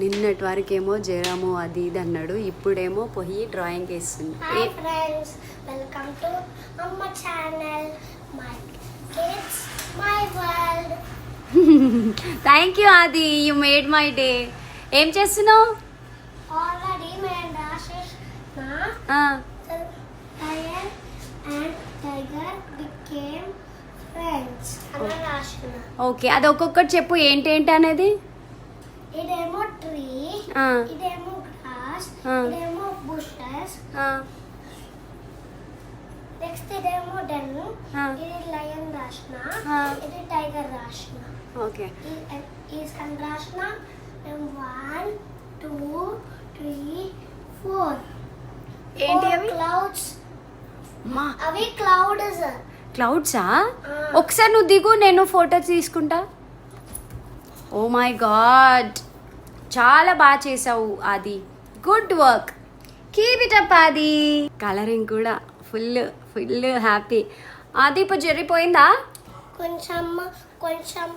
నిన్నటి వరకేమో జ్వరము అది ఇది అన్నాడు, ఇప్పుడేమో పోయి డ్రాయింగ్ వేస్తుంది. హాయ్ ఫ్రెండ్స్, వెల్కమ్ టు అమ్మ channel, my kids my world. Thank you Aadi, you made my day. ఏం చేస్తున్నావు? ఆల్రెడీ నేను రాసేసిన lion and tiger became friends అని రాసిన. ఓకే, అది ఒక్కొక్కటి చెప్పు ఏంటేంటి అనేది. ఇదేమో ట్రీ, ఇదేమో గ్రాస్, ఇదేమో బుషెస్, నెక్స్ట్ ఇదేమో డెన్, ఇది లయన్ రాసిన, ఇది టైగర్ రాసిన. ఓకే, ఈ సన్ రాసిన. 1 2 3 4 ఏంటి అవి? క్లౌడ్స్. అవి క్లౌడ్స్. క్లౌడ్సా? ఒకసారి నువ్వు దిగు, నేను ఫోటో తీసుకుంటా. ఓ మై గాడ్, చాలా బాగా చేసావు ఆది, good work, keep it up ఆది. కలరింగ్ కూడా ఫుల్ ఫుల్ హ్యాపీ. ఆది ఇప్పుడు జరిగిపోయిందా? కొంచెం కొంచెం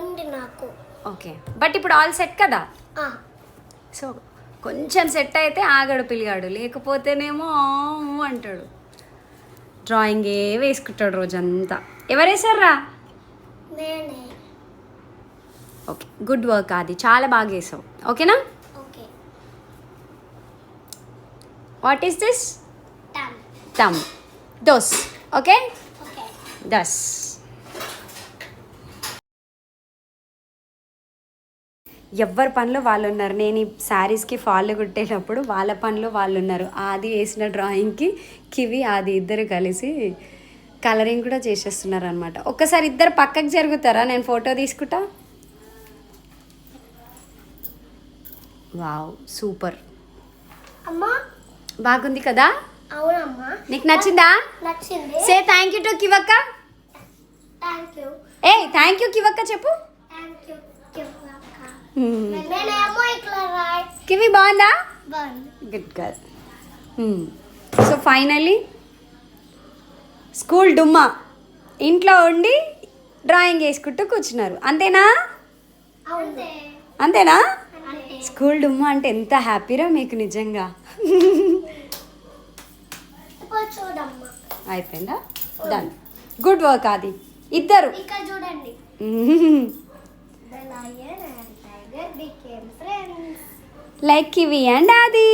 ఉంది నాకు. ఓకే, బట్ ఇప్పుడు ఆల్ సెట్ కదా. సో కొంచెం సెట్ అయితే ఆగడు పిల్లిగాడు, లేకపోతేనేమో అంటాడు. డ్రాయింగే వేసుకుంటాడు రోజంతా. ఎవరేసారా? నేనే. ఓకే, గుడ్ వర్క్ ఆది, చాలా బాగా వేసావు. ఓకేనా? ఓకే. What is this? టమ్. తమ్. దోస్. Okay, okay. దస్. ఎవరి పనిలో వాళ్ళు ఉన్నారు. నేను ఈ శారీస్కి ఫాల్ కుట్టేటప్పుడు వాళ్ళ పనిలో వాళ్ళు ఉన్నారు. ఆది వేసిన డ్రాయింగ్కి కివి ఆది ఇద్దరు కలిసి కలరింగ్ కూడా చేసేస్తున్నారు అనమాట. ఒక్కసారి ఇద్దరు పక్కకు జరుగుతారా, నేను ఫోటో తీసుకుంటా. Wow, super. అమ్మా బాగుంది కదా? అవునమ్మా. నీకు నచ్చిందా? నచ్చింది. సే థ్యాంక్ యూ టు కివక్క. Thank you. ఏ థ్యాంక్ యూ కివక్క చెప్పు. థ్యాంక్ యూ కివక్క. నేనేమో ఇట్లా రాయ్. కివి బాగుందా? బాగుంది. Good girl. So finally school డుమ్మా, ఇంట్లో ఉండి డ్రాయింగ్ వేసుకుంటూ కూర్చున్నారు. అంతేనా? అంతే. అంతేనా? అంతే. స్కూల్ డుమ్మా అంటే ఎంత హ్యాపీరా మీకు నిజంగా. ఇప్పుడు చూడమ్మా. అయిపోయిందా? డన్. గుడ్ వర్క్ ఆది, ఇద్దరు. ఇక్కడ చూడండి. The lion and tiger became friends. Like kiwi and ఆది.